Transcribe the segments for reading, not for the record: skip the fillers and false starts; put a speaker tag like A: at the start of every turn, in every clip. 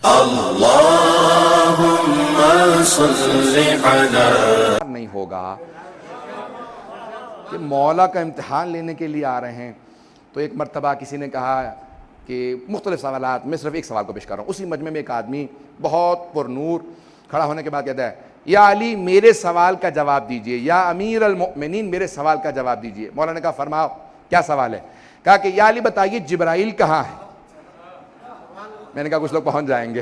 A: اللہم صل علی
B: نہیں ہوگا کہ مولا کا امتحان لینے کے لیے آ رہے ہیں. تو ایک مرتبہ کسی نے کہا کہ مختلف سوالات، میں صرف ایک سوال کو پیش کر رہا ہوں. اسی مجمع میں ایک آدمی بہت پر نور کھڑا ہونے کے بعد کہتا ہے یا علی میرے سوال کا جواب دیجئے، یا امیر المؤمنین میرے سوال کا جواب دیجئے. مولا نے کہا فرماؤ کیا سوال ہے؟ کہا کہ یا علی بتائیے جبرائیل کہاں ہے؟ میں نے کہا کچھ لوگ پہنچ جائیں گے.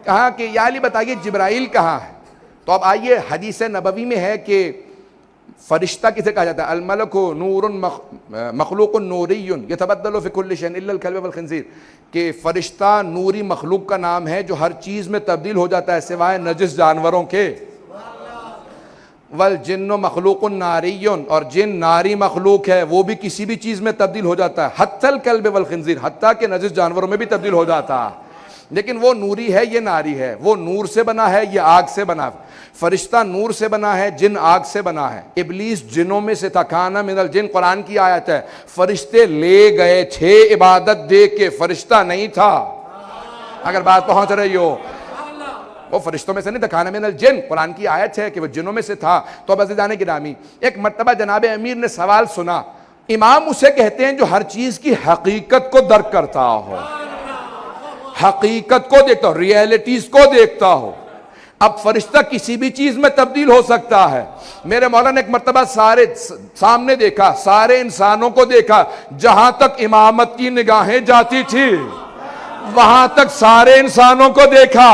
B: کہا کہ یا علی بتائیے جبرائیل کہاں ہے؟ تو اب آئیے، حدیث نبوی میں ہے کہ فرشتہ کسے کہا جاتا ہے؟ الملک نور مخلوق نوری یتبدل فی کل شیء الا الکلب والخنزیر، کہ فرشتہ نوری مخلوق کا نام ہے جو ہر چیز میں تبدیل ہو جاتا ہے سوائے نجس جانوروں کے. والجن مخلوق ناری، اور جن ناری مخلوق ہے وہ بھی کسی بھی چیز میں تبدیل ہو جاتا ہے، حتی الکلب والخنزیر، حتیٰ کہ نجس جانوروں میں بھی تبدیل ہو جاتا ہے. لیکن وہ نوری ہے، یہ ناری ہے. وہ نور سے بنا ہے، یہ آگ سے بنا ہے. فرشتہ نور سے بنا ہے، جن آگ سے بنا ہے. ابلیس جنوں میں سے تھا، کانا من الجن، قرآن کی آیت ہے. فرشتے لے گئے تھے عبادت دے کے، فرشتہ نہیں تھا. اگر بات پہنچ رہی ہو، وہ فرشتوں میں سے نہیں تھا، کانا من الجن، قرآن کی آیت ہے کہ وہ جنوں میں سے تھا. تو اب عزیزان گرامی، ایک مرتبہ جناب امیر نے سوال سنا. امام اسے کہتے ہیں جو ہر چیز کی حقیقت کو درک کرتا ہو، حقیقت کو دیکھتا ہو، ریئلٹیز کو دیکھتا ہو. اب فرشتہ کسی بھی چیز میں تبدیل ہو سکتا ہے. میرے مولا نے ایک مرتبہ سارے سامنے دیکھا، سارے انسانوں کو دیکھا. جہاں تک امامت کی نگاہیں جاتی تھی وہاں تک سارے انسانوں کو دیکھا،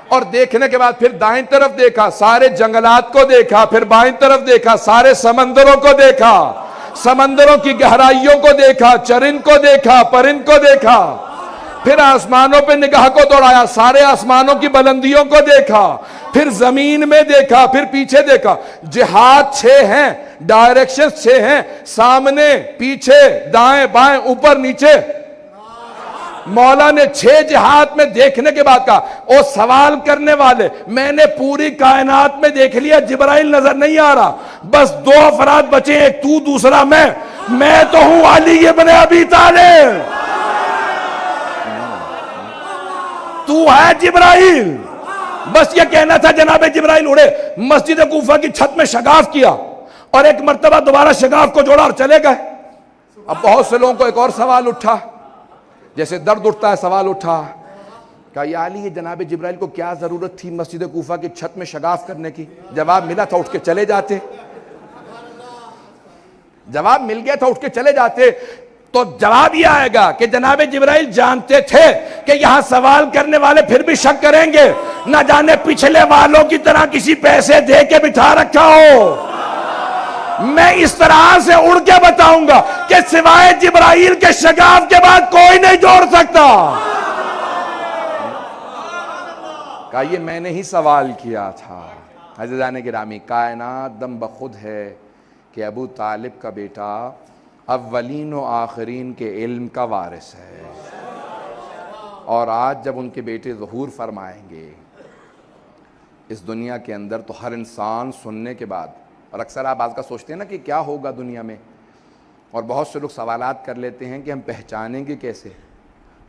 B: اور دیکھنے کے بعد پھر دائیں طرف دیکھا، سارے جنگلات کو دیکھا، پھر بائیں طرف دیکھا، سارے سمندروں کو دیکھا، سمندروں کی گہرائیوں کو دیکھا، چرند کو دیکھا، پرند کو دیکھا. پھر آسمانوں پہ نگاہ کو دوڑایا، سارے آسمانوں کی بلندیوں کو دیکھا، پھر زمین میں دیکھا، پھر پیچھے دیکھا. جہات 6 ہیں، ڈائریکشن 6 ہیں، سامنے، پیچھے، دائیں بائیں، اوپر نیچے. مولا نے 6 جہات میں دیکھنے کے بعد کہا او سوال کرنے والے، میں نے پوری کائنات میں دیکھ لیا، جبرائیل نظر نہیں آ رہا، بس 2 افراد بچے، ایک تو دوسرا میں تو ہوں علی ابن ابی طالب. تو ہے جبرائیل. بس یہ کہنا تھا جناب جبرائیل اڑے، مسجد کوفہ کی چھت میں شگاف کیا، اور ایک مرتبہ دوبارہ شگاف کو جوڑا اور چلے گئے. اب بہت سے لوگوں کو ایک اور سوال اٹھا، جیسے درد اٹھتا ہے سوال اٹھا. کہا یا علی یہ جناب جبرائیل کو کیا ضرورت تھی مسجد کوفہ کی چھت میں شگاف کرنے کی؟ جواب ملا تھا اٹھ کے چلے جاتے. جواب مل گیا تھا اٹھ کے چلے جاتے. تو جواب یہ آئے گا کہ جناب جبرائیل جانتے تھے کہ یہاں سوال کرنے والے پھر بھی شک کریں گے، نہ جانے پچھلے والوں کی طرح کسی پیسے دے کے بٹھا رکھا ہو. میں اس طرح سے اڑ کے بتاؤں گا کہ سوائے جبرائیل کے شگاف کے بعد کوئی نہیں جوڑ سکتا. کہا یہ میں نے ہی سوال کیا تھا. عزیزان گرامی، کائنات دم بخود ہے کہ ابو طالب کا بیٹا اولین و آخرین کے علم کا وارث ہے، اور آج جب ان کے بیٹے ظہور فرمائیں گے اس دنیا کے اندر تو ہر انسان سننے کے بعد، اور اکثر آپ آج کا سوچتے ہیں نا کہ کیا ہوگا دنیا میں، اور بہت سے لوگ سوالات کر لیتے ہیں کہ ہم پہچانیں گے کیسے.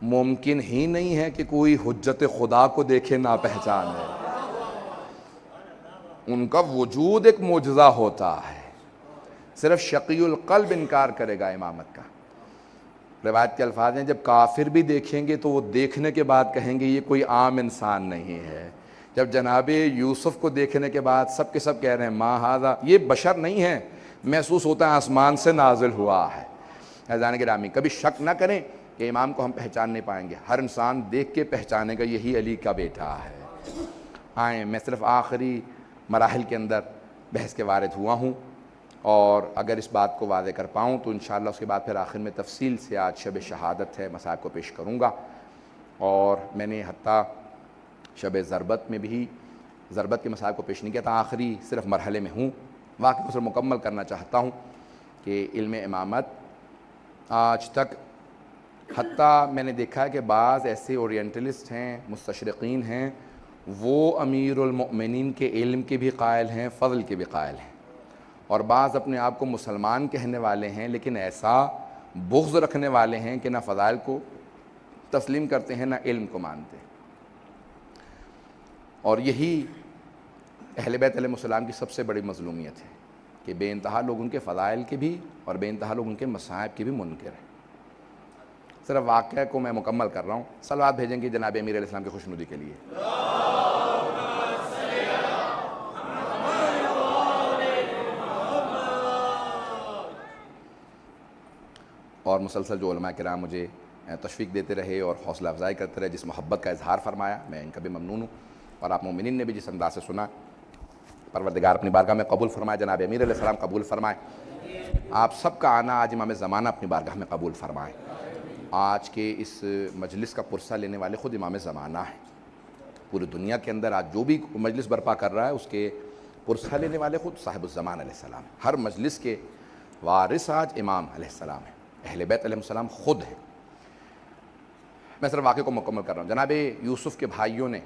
B: ممکن ہی نہیں ہے کہ کوئی حجت خدا کو دیکھے نہ پہچانے. ان کا وجود ایک معجزہ ہوتا ہے. صرف شقی القلب انکار کرے گا امامت کا. روایت کے الفاظ ہیں جب کافر بھی دیکھیں گے تو وہ دیکھنے کے بعد کہیں گے یہ کوئی عام انسان نہیں ہے. جب جناب یوسف کو دیکھنے کے بعد سب کے سب کہہ رہے ہیں ما ھذا، یہ بشر نہیں ہے، محسوس ہوتا ہے آسمان سے نازل ہوا ہے. عزیزان گرامی، کبھی شک نہ کریں کہ امام کو ہم پہچان نہیں پائیں گے. ہر انسان دیکھ کے پہچانے گا یہی علی کا بیٹا ہے. آئیں، میں صرف آخری مراحل کے اندر بحث کے وارد ہوا ہوں، اور اگر اس بات کو واضح کر پاؤں تو انشاءاللہ اس کے بعد پھر آخر میں تفصیل سے آج شب شہادت ہے مسائل کو پیش کروں گا. اور میں نے حتیٰ شب ضربت میں بھی ضربت کے مسائل کو پیش نہیں کیا تھا، آخری صرف مرحلے میں ہوں. واقعی کو صرف مکمل کرنا چاہتا ہوں کہ علم امامت آج تک، حتیٰ میں نے دیکھا ہے کہ بعض ایسے اورینٹلسٹ ہیں، مستشرقین ہیں، وہ امیر المؤمنین کے علم کے بھی قائل ہیں، فضل کے بھی قائل ہیں، اور بعض اپنے آپ کو مسلمان کہنے والے ہیں لیکن ایسا بغض رکھنے والے ہیں کہ نہ فضائل کو تسلیم کرتے ہیں نہ علم کو مانتے. اور یہی اہل بیت علیہ السلام کی سب سے بڑی مظلومیت ہے کہ بے انتہا لوگ ان کے فضائل کے بھی اور بے انتہا لوگ ان کے مصائب کے بھی منکر ہیں۔ صرف واقعہ کو میں مکمل کر رہا ہوں، صلوات بھیجیں گے جناب امیر علیہ السلام کی خوشنودی کے لیے۔ اور مسلسل جو علماء کرام مجھے تشویق دیتے رہے اور حوصلہ افزائی کرتے رہے، جس محبت کا اظہار فرمایا، میں ان کا بھی ممنون ہوں۔ اور آپ مومنین نے بھی جس انداز سے سنا، پروردگار اپنی بارگاہ میں قبول فرمائے، جناب امیر علیہ السلام قبول فرمائے، آپ سب کا آنا آج امام زمانہ اپنی بارگاہ میں قبول فرمائے۔ آج کے اس مجلس کا پرسہ لینے والے خود امام زمانہ ہیں۔ پوری دنیا کے اندر آج جو بھی مجلس برپا کر رہا ہے اس کے پرسہ لینے والے خود صاحب الزمان علیہ السلام ہیں۔ ہر مجلس کے وارث آج امام علیہ السلام ہیں، اہل بیت علیہ السلام خود ہیں۔ میں صرف واقعے کو مکمل کر رہا ہوں۔ جناب یوسف کے بھائیوں نے،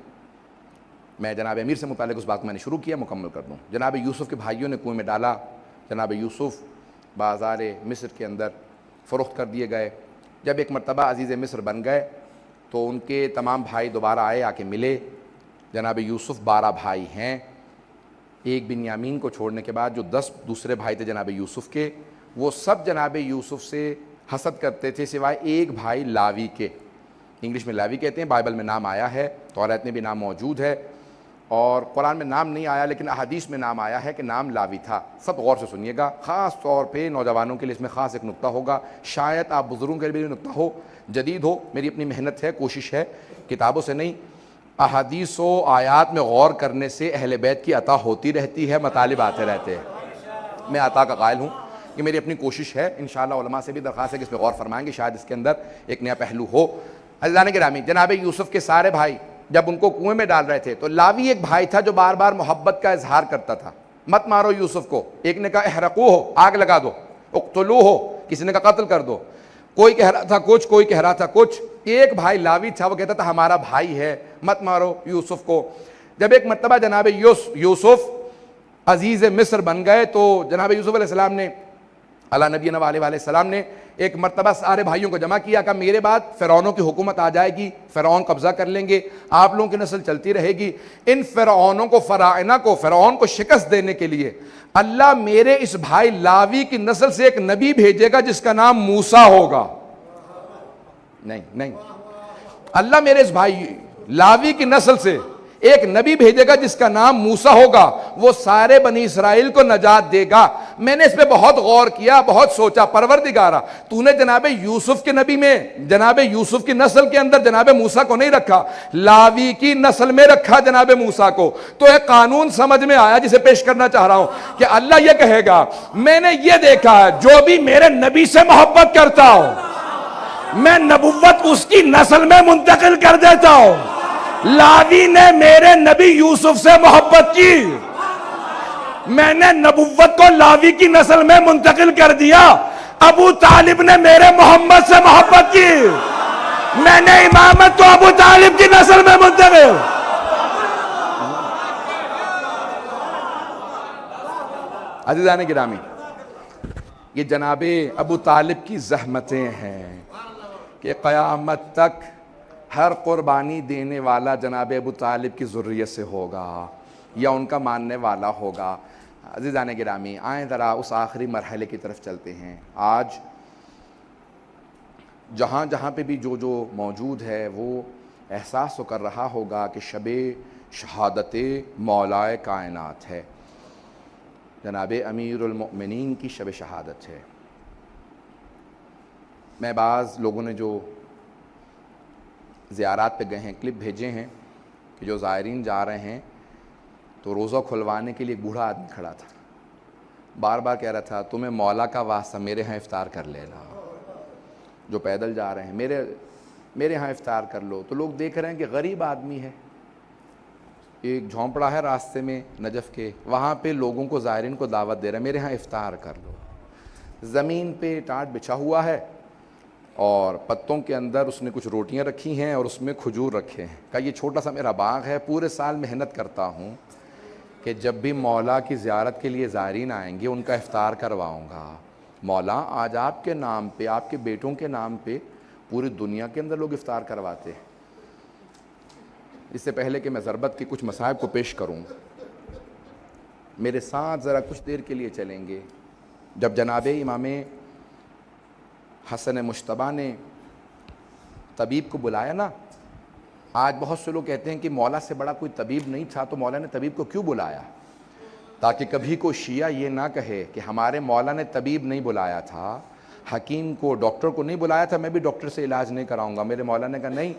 B: میں جناب امیر سے متعلق اس بات کو میں نے شروع کیا، مکمل کر دوں۔ جناب یوسف کے بھائیوں نے کنویں میں ڈالا، جناب یوسف بازار مصر کے اندر فروخت کر دیے گئے۔ جب ایک مرتبہ عزیز مصر بن گئے تو ان کے تمام بھائی دوبارہ آئے، آ کے ملے۔ جناب یوسف 12 بھائی ہیں، ایک بنیامین کو چھوڑنے کے بعد جو 10 دوسرے بھائی تھے جناب یوسف کے، وہ سب جناب یوسف سے حسد کرتے تھے سوائے ایک بھائی لاوی کے۔ انگلش میں لاوی کہتے ہیں، بائبل میں نام آیا ہے، توریت میں بھی نام موجود ہے، اور قرآن میں نام نہیں آیا لیکن احادیث میں نام آیا ہے کہ نام لاوی تھا۔ سب غور سے سنیے گا، خاص طور پہ نوجوانوں کے لیے اس میں خاص ایک نقطہ ہوگا، شاید آپ بزرگوں کے لیے بھی نقطہ ہو، جدید ہو، میری اپنی محنت ہے، کوشش ہے، کتابوں سے نہیں، احادیث و آیات میں غور کرنے سے اہل بیت کی عطا ہوتی رہتی ہے، مطالب آتے رہتے ہیں۔ میں عطا کا قائل ہوں، یہ میری اپنی کوشش ہے، انشاءاللہ علماء سے بھی درخواست ہے کہ اس پہ غور فرمائیں گے، شاید اس کے اندر ایک نیا پہلو ہو۔ عزیزان گرامی، جناب یوسف کے سارے بھائی جب ان کو کنویں میں ڈال رہے تھے تو لاوی ایک بھائی تھا جو بار بار محبت کا اظہار کرتا تھا، مت مارو یوسف کو، ایک نے کہا احرقوہ ہو، آگ لگا دو، اقتلوہ ہو، کسی نے کہا قتل کر دو، کوئی کہہ رہا تھا کچھ، کوئی کہہ رہا تھا کچھ، ایک بھائی لاوی تھا وہ کہتا تھا ہمارا بھائی ہے، مت مارو یوسف کو۔ جب ایک مرتبہ جناب یوسف عزیز مصر بن گئے تو جناب یوسف علیہ السلام نے، علی نبینا علیہ السلام نے ایک مرتبہ سارے بھائیوں کو جمع کیا، کہ میرے بعد فرعونوں کی حکومت آ جائے گی، فرعون قبضہ کر لیں گے، آپ لوگوں کی نسل چلتی رہے گی، ان فرعونوں کو، فراعنہ کو، فرعون کو شکست دینے کے لیے اللہ میرے اس بھائی لاوی کی نسل سے ایک نبی بھیجے گا جس کا نام موسیٰ ہوگا۔ نہیں، اللہ میرے اس بھائی لاوی کی نسل سے ایک نبی بھیجے گا جس کا نام موسیٰ ہوگا، وہ سارے بنی اسرائیل کو نجات دے گا۔ میں نے اس پہ بہت غور کیا، بہت سوچا، پروردگارا تو نے جناب یوسف کے نبی میں، جناب یوسف کی نسل کے اندر جناب موسیٰ کو نہیں رکھا، لاوی کی نسل میں رکھا جناب موسیٰ کو، تو ایک قانون سمجھ میں آیا جسے پیش کرنا چاہ رہا ہوں کہ اللہ یہ کہے گا میں نے یہ دیکھا ہے جو بھی میرے نبی سے محبت کرتا ہو میں نبوت اس کی نسل میں منتقل کر دیتا ہوں۔ لاوی نے میرے نبی یوسف سے محبت کی، میں نے نبوت کو لاوی کی نسل میں منتقل کر دیا۔ ابو طالب نے میرے محمد سے محبت کی، میں نے امامت کو ابو طالب کی نسل میں منتقل۔ عزیزان گرامی، یہ جناب ابو طالب کی زحمتیں ہیں کہ قیامت تک ہر قربانی دینے والا جناب ابو طالب کی ذریت سے ہوگا یا ان کا ماننے والا ہوگا۔ عزیزان گرامی، آئیں ذرا اس آخری مرحلے کی طرف چلتے ہیں۔ آج جہاں جہاں پہ بھی جو موجود ہے وہ احساس تو کر رہا ہوگا کہ شب شہادت مولائے کائنات ہے، جناب امیر المؤمنین کی شب شہادت ہے۔ میں بعض لوگوں نے جو زیارات پہ گئے ہیں کلپ بھیجے ہیں کہ جو زائرین جا رہے ہیں تو روزہ کھلوانے کے لیے ایک بوڑھا آدمی کھڑا تھا، بار بار کہہ رہا تھا تمہیں مولا کا واسطہ میرے ہاں افطار کر لینا، جو پیدل جا رہے ہیں میرے ہاں افطار کر لو۔ تو لوگ دیکھ رہے ہیں کہ غریب آدمی ہے، ایک جھونپڑا ہے راستے میں نجف کے، وہاں پہ لوگوں کو، زائرین کو دعوت دے رہے ہیں میرے ہاں افطار کر لو۔ زمین پہ ٹاٹ بچھا ہوا ہے اور پتوں کے اندر اس نے کچھ روٹیاں رکھی ہیں اور اس میں کھجور رکھے ہیں، کہا یہ چھوٹا سا میرا باغ ہے، پورے سال محنت کرتا ہوں کہ جب بھی مولا کی زیارت کے لیے زائرین آئیں گے ان کا افطار کرواؤں گا۔ مولا آج آپ کے نام پہ، آپ کے بیٹوں کے نام پہ پوری دنیا کے اندر لوگ افطار کرواتے ہیں، اس سے پہلے کہ میں ضربت کے کچھ مصائب کو پیش کروں، میرے ساتھ ذرا کچھ دیر کے لیے چلیں گے۔ جب جناب امام حسن مجتبی نے طبیب کو بلایا نا، آج بہت سے لوگ کہتے ہیں کہ مولا سے بڑا کوئی طبیب نہیں تھا تو مولا نے طبیب کو کیوں بلایا، تاکہ کبھی کوئی شیعہ یہ نہ کہے کہ ہمارے مولا نے طبیب نہیں بلایا تھا، حکیم کو، ڈاکٹر کو نہیں بلایا تھا، میں بھی ڈاکٹر سے علاج نہیں کراؤں گا۔ میرے مولا نے کہا نہیں،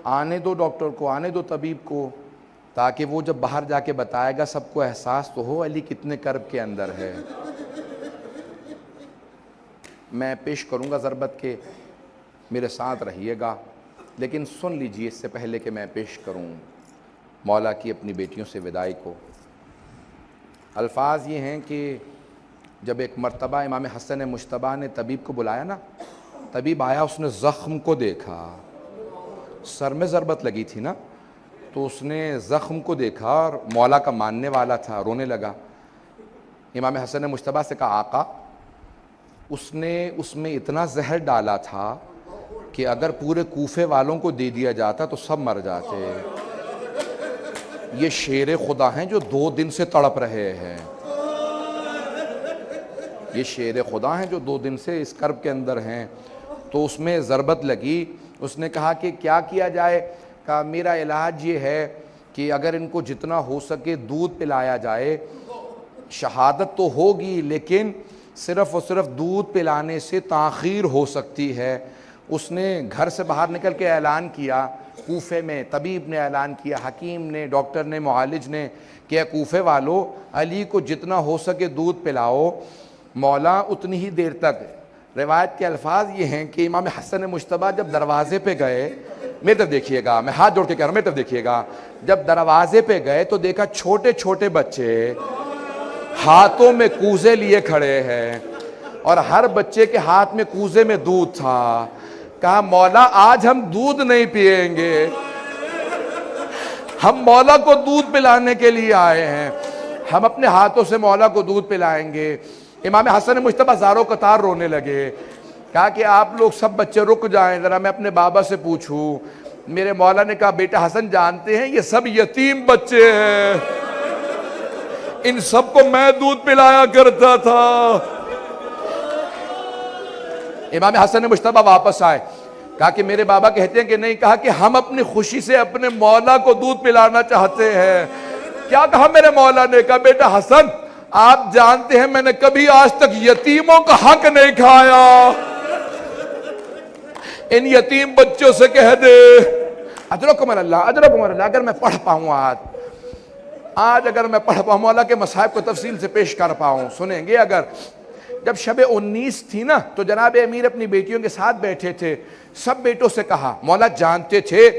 B: آنے دو ڈاکٹر کو، آنے دو طبیب کو، تاکہ وہ جب باہر جا کے بتائے گا سب کو احساس تو ہو علی کتنے کرب کے اندر ہے۔ میں پیش کروں گا ضربت کے، میرے ساتھ رہیے گا، لیکن سن لیجئے اس سے پہلے کہ میں پیش کروں مولا کی اپنی بیٹیوں سے وداعی کو۔ الفاظ یہ ہیں کہ جب ایک مرتبہ امام حسن مجتبی نے طبیب کو بلایا نا، طبیب آیا، اس نے زخم کو دیکھا، سر میں ضربت لگی تھی نا، تو اس نے زخم کو دیکھا اور مولا کا ماننے والا تھا، رونے لگا۔ امام حسن مجتبی سے کہا آقا، اس نے اس میں اتنا زہر ڈالا تھا کہ اگر پورے کوفے والوں کو دے دیا جاتا تو سب مر جاتے۔ یہ شیر خدا ہیں جو 2 دن سے تڑپ رہے ہیں، یہ شیر خدا ہیں جو 2 دن سے اس کرب کے اندر ہیں۔ تو اس میں ضربت لگی، اس نے کہا کہ کیا کیا جائے؟ کہا میرا علاج یہ ہے کہ اگر ان کو جتنا ہو سکے دودھ پلایا جائے، شہادت تو ہوگی لیکن صرف اور صرف دودھ پلانے سے تاخیر ہو سکتی ہے۔ اس نے گھر سے باہر نکل کے اعلان کیا، کوفے میں طبیب نے اعلان کیا، حکیم نے، ڈاکٹر نے، معالج نے، کہ کوفے والو علی کو جتنا ہو سکے دودھ پلاؤ، مولا اتنی ہی دیر تک۔ روایت کے الفاظ یہ ہیں کہ امام حسن مجتبی جب دروازے پہ گئے، میرے طرف دیکھیے گا، میں ہاتھ جوڑ کے کہہ رہا ہوں، میرے طرف دیکھیے گا، جب دروازے پہ گئے تو دیکھا چھوٹے چھوٹے بچے ہاتھوں میں کوزے لیے کھڑے ہیں، اور ہر بچے کے ہاتھ میں کوزے میں دودھ تھا۔ کہا مولا آج ہم دودھ نہیں پئیں گے، ہم مولا کو دودھ پلانے کے لیے آئے ہیں، ہم اپنے ہاتھوں سے مولا کو دودھ پلائیں گے۔ امام حسن مجتبی زاروں قطار رونے لگے۔ کہا کہ آپ لوگ سب بچے رک جائیں، ذرا میں اپنے بابا سے پوچھوں۔ میرے مولا نے کہا بیٹا حسن جانتے ہیں یہ سب یتیم بچے ہیں، ان سب کو میں دودھ پلایا کرتا تھا۔ امام حسن مجتبی واپس آئے، کہا کہ میرے بابا کہتے ہیں کہ نہیں، کہا کہ ہم اپنی خوشی سے اپنے مولا کو دودھ پلانا چاہتے ہیں۔ کیا کہا میرے مولا نے؟ کہا بیٹا حسن آپ جانتے ہیں میں نے کبھی آج تک یتیموں کا حق نہیں کھایا، ان یتیم بچوں سے کہہ دے اجرکم اللہ، اجرکم اللہ۔ اگر میں پڑھ پاؤں آج اگر میں پڑھ پاؤں، مولا کے مصائب کو تفصیل سے پیش کر پاؤں، سنیں گے۔ اگر جب شب 19 تھی نا تو جناب امیر اپنی بیٹیوں کے ساتھ بیٹھے تھے، سب بیٹوں سے کہا، مولا جانتے تھے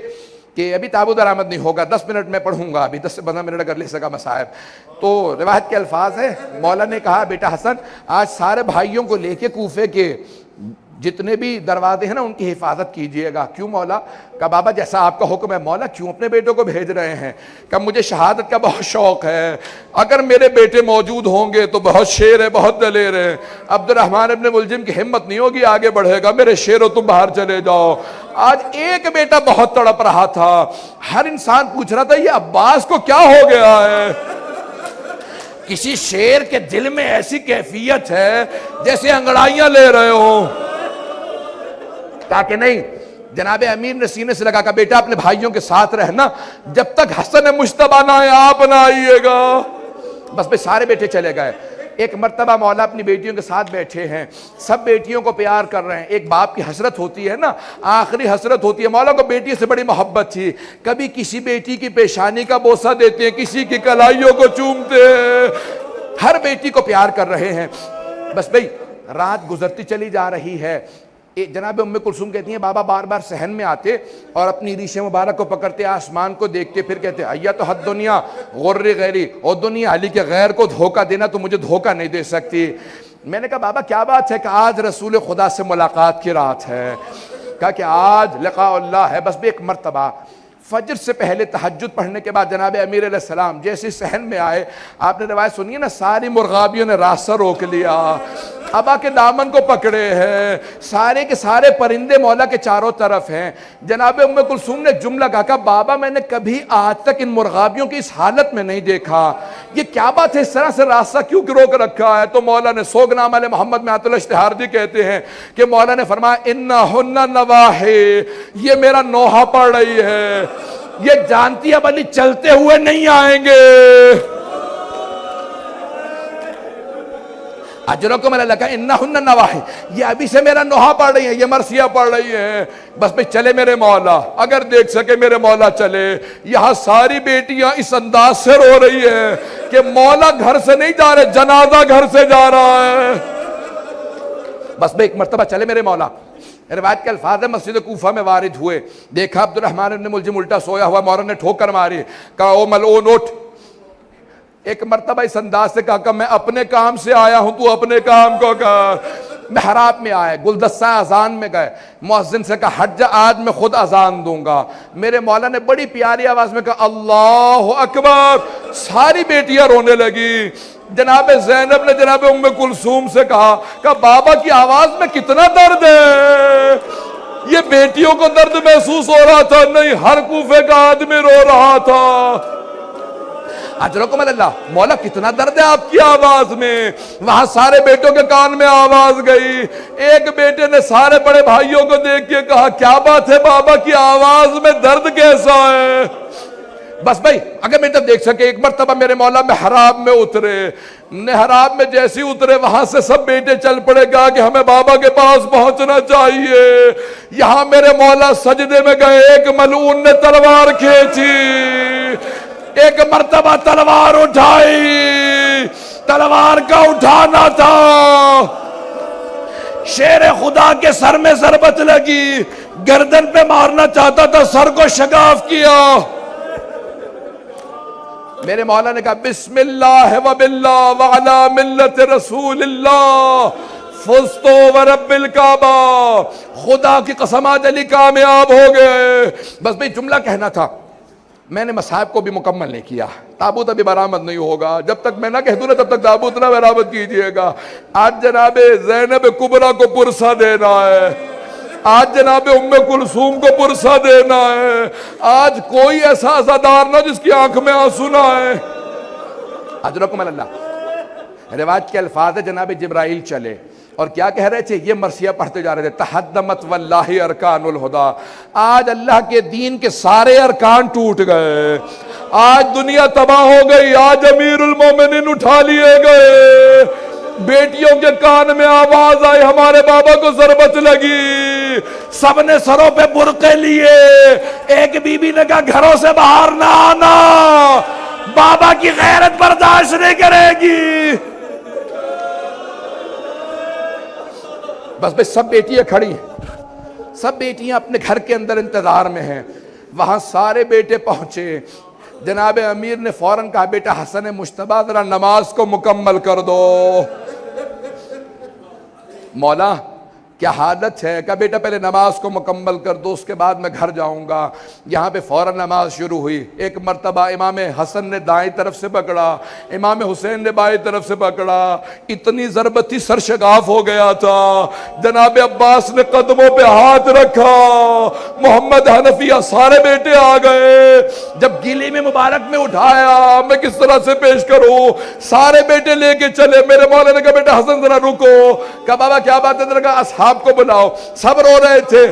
B: کہ ابھی تابوت درآمد نہیں ہوگا، 10 منٹ میں پڑھوں گا، ابھی 10 سے 15 منٹ اگر لے سکا مصائب۔ تو روایت کے الفاظ ہیں، مولا نے کہا بیٹا حسن آج سارے بھائیوں کو لے کے کوفے کے جتنے بھی دروازے ہیں نا ان کی حفاظت کیجئے گا۔ کیوں مولا؟ کہا بابا جیسا آپ کا حکم ہے۔ مولا کیوں اپنے بیٹوں کو بھیج رہے ہیں؟ کہ مجھے شہادت کا بہت شوق ہے، اگر میرے بیٹے موجود ہوں گے تو بہت شیر ہے، بہت دلیر ہے، عبد الرحمن ابن ملجم کی ہمت نہیں ہوگی آگے بڑھے گا، میرے شیرو تم باہر چلے جاؤ۔ آج ایک بیٹا بہت تڑپ رہا تھا، ہر انسان پوچھ رہا تھا یہ عباس کو کیا ہو گیا ہے؟ کسی شیر کے دل میں ایسی کیفیت ہے جیسے انگڑائیاں لے رہے ہوں۔ کہا کہ نہیں، جناب امیر نے سینے سے لگا، کہا بیٹا اپنے بھائیوں کے ساتھ رہنا، جب تک حسن مجتبی نہ آئے آپ نہ آئیے گا۔ بس پہ سارے بیٹے چلے گئے۔ ایک مرتبہ مولا اپنی بیٹیوں کے ساتھ بیٹھے ہیں، سب بیٹیوں کو پیار کر رہے ہیں۔ ایک باپ کی حسرت ہوتی ہے نا، آخری حسرت ہوتی ہے۔ مولا کو بیٹی سے بڑی محبت تھی، کبھی کسی بیٹی کی پیشانی کا بوسہ دیتے ہیں، کسی کی کلائیوں کو چومتے ہیں، ہر بیٹی کو پیار کر رہے ہیں۔ بس بھئی رات گزرتی چلی جا رہی ہے۔ جناب ام کلثوم کہتی ہیں بابا بار بار صحن میں آتے اور اپنی ریش مبارک کو پکڑتے، آسمان کو دیکھتے، پھر کہتے ایا تو حد دنیا غر غیری، او دنیا علی کے غیر کو دھوکہ دینا تو مجھے دھوکہ نہیں دے سکتی۔ میں نے کہا بابا کیا بات ہے؟ کہ آج رسول خدا سے ملاقات کی رات ہے، کہا کہ آج لقاء اللہ ہے۔ بس بھی ایک مرتبہ فجر سے پہلے تہجد پڑھنے کے بعد جناب امیر علیہ السلام جیسے صحن میں آئے، آپ نے روایت سنی ہے نا، ساری مرغابیوں نے راستہ روک لیا، ابا کے دامن کو پکڑے ہیں، سارے کے سارے پرندے مولا کے چاروں طرف ہیں۔ جناب ام کلثوم نے جملہ کہا بابا میں نے کبھی آج تک ان مرغابیوں کی اس حالت میں نہیں دیکھا، یہ کیا بات ہے، اس طرح سے راستہ کیوں روک رکھا ہے؟ تو مولا نے سوگنامہ علیہ محمد میں آیت اللہ اشتہاردی کہتے ہیں کہ مولا نے فرمایا انہن نواحی، یہ میرا نوحہ پڑھ رہی ہے، یہ جانتی اب علی چلتے ہوئے نہیں آئیں گے۔ اجرکم اللہ کا انہن نواحی، یہ ابھی سے میرا نوحہ پڑھ رہی ہیں، یہ مرثیہ پڑھ رہی ہیں، بس بھئی چلے میرے مولا، اگر دیکھ سکے میرے مولا چلے۔ یہاں ساری بیٹیاں اس انداز سے رو رہی ہیں کہ مولا گھر سے نہیں جا رہے، جنازہ گھر سے جا رہا ہے، بس بھئی ایک مرتبہ چلے میرے مولا۔ روایت کے الفاظ مسجد کوفہ میں وارد ہوئے، دیکھا عبد الرحمن بن ملجم الٹا سویا ہوا، مولا نے ٹھوکر ماری، کہا او ملعون اٹھ۔ ایک مرتبہ اس انداز سے کہا کہ میں اپنے کام سے آیا ہوں، تو اپنے کام کو کر۔ محراب میں آئے، گلدستہ اذان میں گئے، مؤذن سے کہا ہٹ جا، آج میں خود اذان دوں گا۔ میرے مولا نے بڑی پیاری آواز میں کہا اللہ اکبر، ساری بیٹیاں رونے لگی۔ جناب زینب نے جناب ام کلثوم سے کہا کہ بابا کی آواز میں کتنا درد ہے، یہ بیٹیوں کو درد محسوس ہو رہا تھا نہیں، ہر کوفے کا آدمی رو رہا تھا۔ اجرکم اللہ، مولا کتنا درد ہے آپ کی آواز میں۔ وہاں سارے بیٹوں کے کان میں آواز گئی، ایک بیٹے نے سارے بڑے بھائیوں کو دیکھ کے کہا کیا بات ہے بابا کی آواز میں درد کیسا ہے؟ بس بھائی اگر میں جب دیکھ سکے، ایک مرتبہ میرے مولا محراب میں اترے، محراب میں جیسے اترے وہاں سے سب بیٹے چل پڑے، گا کہ ہمیں بابا کے پاس پہنچنا چاہیے۔ یہاں میرے مولا سجدے میں گئے، ایک ملعون نے تلوار کھینچی، ایک مرتبہ تلوار اٹھائی، تلوار کا اٹھانا تھا، شیر خدا کے سر میں ضربت لگی، گردن پہ مارنا چاہتا تھا، سر کو شگاف کیا۔ میرے مولا نے کہا بسم اللہ وباللہ وعلی ملت رسول اللہ فزتو ورب الکعبہ، خدا کی قسم آج علی کامیاب ہو گئے۔ بس بھئی جملہ کہنا تھا، میں نے مصاحب کو بھی مکمل نہیں کیا، تابوت ابھی برآمد نہیں ہوگا، جب تک میں نہ کہہ دوں نا تب تک تابوت نہ برآمد کیجئے گا۔ آج جناب زینب کبریٰ کو پرسہ دینا ہے، آج جناب ام کلثوم کو پرسہ دینا ہے، آج کوئی ایسا عزادار نہ جس کی آنکھ میں آنسو نہ آئے۔ اجرکم اللہ، روایت کے الفاظ ہے جناب جبرائیل چلے اور کیا کہہ رہے تھے، یہ مرثیہ پڑھتے جا رہے تھے، تحدمت واللہ ارکان الہدا، آج اللہ کے دین کے سارے ارکان ٹوٹ گئے، آج دنیا تباہ ہو گئی، آج امیر المومنین اٹھا لیے گئے۔ بیٹیوں کے کان میں آواز آئی، ہمارے بابا کو ضربت لگی، سب نے سروں پہ برقعے لیے، ایک بی بی نے کہا گھروں سے باہر نہ آنا، بابا کی غیرت برداشت نہیں کرے گی۔ بس بس سب بیٹیاں کھڑی ہیں، سب بیٹیاں اپنے گھر کے اندر انتظار میں ہیں۔ وہاں سارے بیٹے پہنچے، جناب امیر نے فوراً کہا بیٹا حسن مجتبیٰ ذرا نماز کو مکمل کر دو۔ مولا کیا حالت ہے؟ کہا بیٹا پہلے نماز کو مکمل کر دو، اس کے بعد میں گھر جاؤں گا۔ یہاں پہ فوراً نماز شروع ہوئی، ایک مرتبہ امام حسن نے دائیں طرف سے پکڑا، امام حسین نے بائیں طرف سے پکڑا، اتنی ضربت تھی سر شگاف ہو گیا تھا۔ جناب عباس نے قدموں پہ ہاتھ رکھا، محمد حنفیہ سارے بیٹے آ گئے، جب گیلی میں مبارک میں اٹھایا میں کس طرح سے پیش کروں، سارے بیٹے لے کے چلے۔ میرے مولا نے کہا بیٹا حسن ذرا رکو، کہا بابا کیا بات ہے؟ کہا اصحاب کو بلاؤ، سب رو رہے تھے،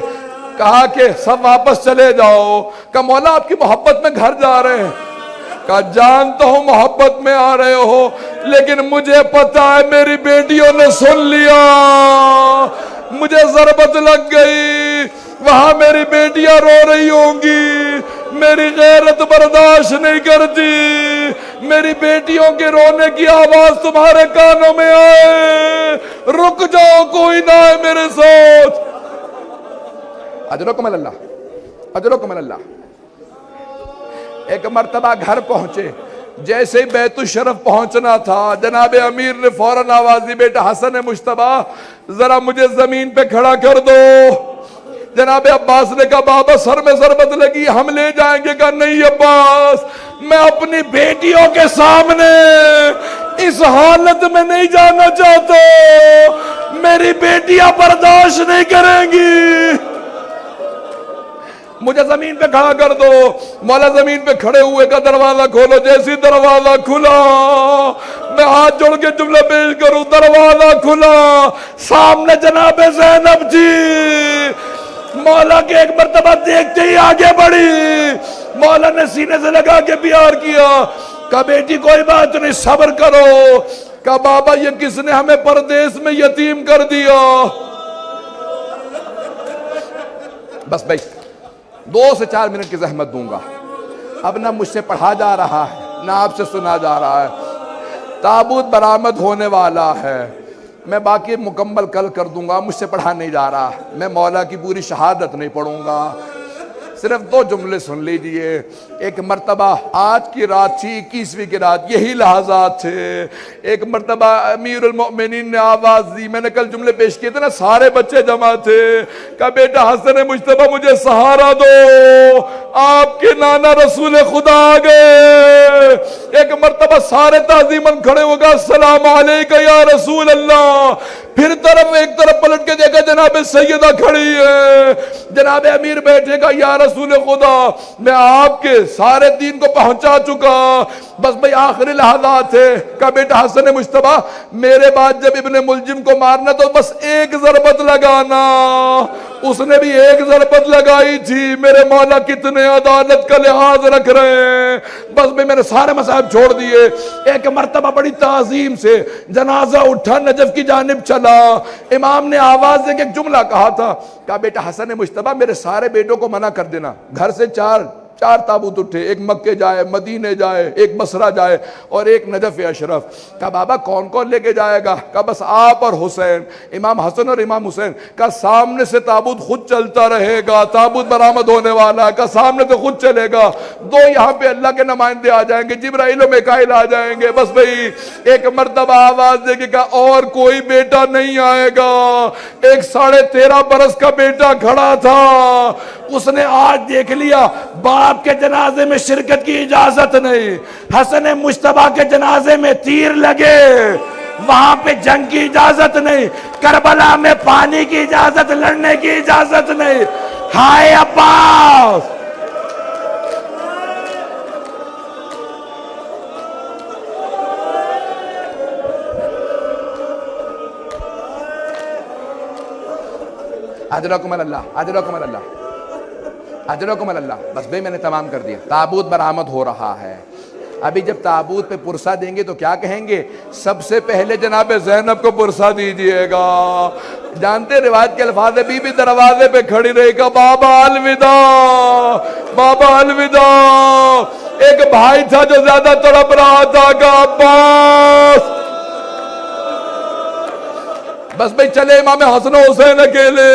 B: کہا کہ سب واپس چلے جاؤ۔ کہا مولا آپ کی محبت میں گھر جا رہے ہیں؟ کہا جانتا ہوں محبت میں آ رہے ہو، لیکن مجھے پتا ہے میری بیٹیوں نے سن لیا، مجھے ضربت لگ گئی، وہاں میری بیٹیاں رو رہی ہوں گی، میری غیرت برداشت نہیں کرتی، میری بیٹیوں کے رونے کی آواز تمہارے کانوں میں آئے، رک جاؤ کوئی نہ ہے میرے ساتھ۔ اجرکم اللہ، اجرکم اللہ۔ ایک مرتبہ گھر پہنچے، جیسے ہی بیت الشرف پہنچنا تھا جناب امیر نے فوراً آواز دی بیٹا حسن مجتبیٰ ذرا مجھے زمین پہ کھڑا کر دو۔ جناب عباس نے کہا بابا سر میں ضربت لگی، ہم لے جائیں گے۔ کہا نہیں عباس، میں اپنی بیٹیوں کے سامنے اس حالت میں نہیں جانا چاہتا، میری بیٹیاں برداشت نہیں کریں گی، مجھے زمین پہ کھڑا کر دو۔ مولا زمین پہ کھڑے ہوئے کا دروازہ کھولو، جیسی دروازہ کھلا میں ہاتھ جوڑ کے جملہ پیش کروں، دروازہ کھلا، سامنے جناب زینب جی مولا کے ایک مرتبہ دیکھتے ہی آگے بڑھی، مولا نے سینے سے لگا کے پیار کیا، کہا بیٹی کوئی بات نہیں صبر کرو، کہا بابا یہ کس نے ہمیں پردیس میں یتیم کر دیا۔ بس بھائی 2 سے 4 منٹ کی زحمت دوں گا، اب نہ مجھ سے پڑھا جا رہا ہے نہ آپ سے سنا جا رہا ہے، تابوت برآمد ہونے والا ہے، میں باقی مکمل کل کر دوں گا، مجھ سے پڑھا نہیں جا رہا، میں مولا کی پوری شہادت نہیں پڑھوں گا، صرف 2 جملے سن لیجئے۔ ایک مرتبہ آج کی رات تھی 21ویں کی رات، یہی لحظات تھے، ایک مرتبہ امیر المؤمنین نے آواز دی، میں نے کل جملے پیش کیے تھے نا، سارے بچے جمع تھے، کہا بیٹا حسن مجتبیٰ مجھے سہارا دو، آپ کے نانا رسول خدا آ گئے۔ ایک مرتبہ سارے تعظیماً کھڑے ہو گئے، السلام علیکہ یا رسول اللہ، پھر ایک طرف پلٹ کے دیکھا جناب سیدہ کھڑی ہے، جناب امیر بیٹھے گا، یا رسول خدا میں آپ کے سارے دین کو پہنچا چکا، بس بھئی آخری لحظات تھے، کہا بیٹا حسن مجتبیٰ میرے بعد جب ابن ملجم کو مارنا تو بس ایک ضربت لگانا، اس نے بھی ایک ضربت لگائی تھی، میرے مولا کتنے عدالت کا لحاظ رکھ رہے ہیں، بس بھئی میں نے سارے مصائب چھوڑ دیے۔ ایک مرتبہ بڑی تعظیم سے جنازہ اٹھا، نجف کی جانب چلا، امام نے آواز دے کے ایک جملہ کہا تھا، کہا بیٹا حسن مجتبیٰ میرے سارے بیٹوں کو منع کر دینا، گھر سے 4 تابوت اٹھے، ایک مکے جائے، مدینے جائے، ایک بصرہ جائے اور ایک نجف اشرف، کہا بابا کون کون لے کے جائے گا، کہا بس آپ اور حسین، امام حسن اور امام حسین، کہا سامنے سے تابوت خود چلتا رہے گا، تابوت برآمد ہونے والا ہے، کہا سامنے سے خود چلے گا، 2 یہاں پہ اللہ کے نمائندے آ جائیں گے، جبرائیل و میکائیل آ جائیں گے، بس بھئی ایک مرتبہ آواز دے کے کہا اور کوئی بیٹا نہیں آئے گا، ایک 13.5 برس کا بیٹا کھڑا تھا، اس نے آج دیکھ لیا باپ کے جنازے میں شرکت کی اجازت نہیں، حسن مجتبیٰ کے جنازے میں تیر لگے، وہاں پہ جنگ کی اجازت نہیں، کربلا میں پانی کی اجازت، لڑنے کی اجازت نہیں، ہائے عباس۔ اجرکم اللہ، اجرکم اللہ، اجرکم اللہ۔ بس بھئی میں نے تمام کر دیا، تابوت برآمد ہو رہا ہے، ابھی جب تابوت پہ پرسہ دیں گے تو کیا کہیں گے، سب سے پہلے جناب زینب کو پرسہ دیجئے گا، جانتے روایت کے الفاظ، بی بی دروازے پہ کھڑی رہی کہ بابا الوداع، بابا الوداع، ایک بھائی تھا جو زیادہ تڑپ رہا تھا کہ عباس، بس بھئی چلے امام حسن و حسین اکیلے،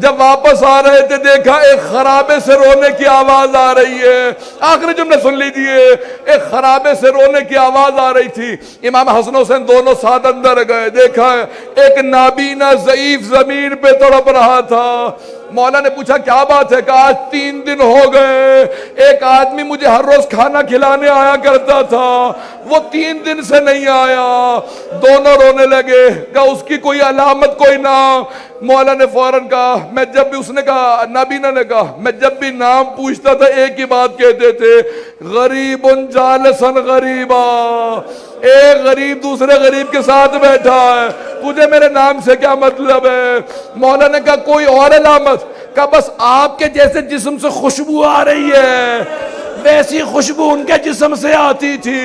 B: جب واپس آ رہے تھے دیکھا ایک خرابے سے رونے کی آواز آ رہی ہے، آخری جملے سن لیجئے، ایک خرابے سے رونے کی آواز آ رہی تھی، امام حسن و حسین دونوں ساتھ اندر گئے، دیکھا ایک نابینا ضعیف زمین پہ تڑپ رہا تھا، مولا نے پوچھا کیا بات ہے، کہا آج 3 دن ہو گئے، ایک آدمی مجھے ہر روز کھانا کھلانے آیا کرتا تھا، وہ 3 دن سے نہیں آیا، دونوں رونے لگے، کہا اس کی کوئی علامت کوئی نام، مولا نے فوراً کہا، میں جب بھی، اس نے کہا نابینا نے کہا، میں جب بھی نام پوچھتا تھا ایک ہی بات کہتے تھے، غریب جالسن غریبا، ایک غریب دوسرے غریب کے ساتھ بیٹھا ہے، تجھے میرے نام سے کیا مطلب ہے، مولا نے کہا کوئی اور علامت، کہا بس آپ کے جیسے جسم سے خوشبو آ رہی ہے، ویسی خوشبو ان کے جسم سے آتی تھی،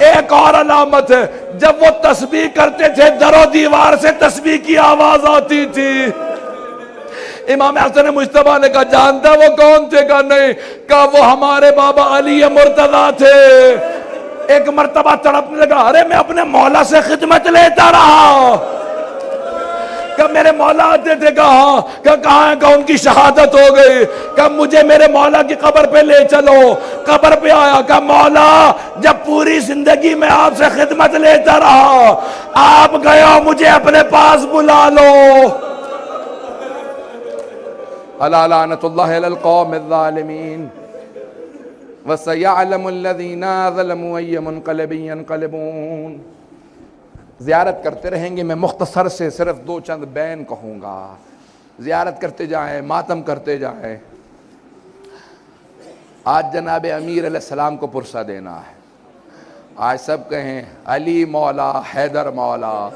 B: ایک اور علامت ہے، جب وہ تسبیح کرتے تھے در و دیوار سے تسبیح کی آواز آتی تھی، امام حسن مجتبیٰ نے کہا جانتا وہ کون تھے، کہا نہیں، کہا وہ ہمارے بابا علی مرتضیٰ تھے، ایک مرتبہ تڑپنے لگا، ارے میں اپنے مولا سے خدمت لیتا رہا، کہ میرے مولا آتے تھے، کہاں، کہ کہاں ہے، کہ ان کی شہادت ہو گئی، کہ مجھے میرے مولا کی قبر پہ لے چلو، قبر پہ آیا، کہ مولا جب پوری زندگی میں آپ سے خدمت لیتا رہا، آپ گئے ہو مجھے اپنے پاس بلا لو، الا لعنت اللہ علی القوم الظالمین وَسَيَعْلَمُ الَّذِينَ ظَلَمُوا أَيَّ مُنْقَلَبٍ يَنْقَلِبُونَ۔ زیارت کرتے رہیں گے. میں مختصر سے صرف 2 چند بین کہوں گا. زیارت کرتے جائیں, ماتم کرتے جائیں. آج جناب امیر علیہ السلام کو پرسہ دینا ہے. آج سب کہیں علی مولا, حیدر مولا,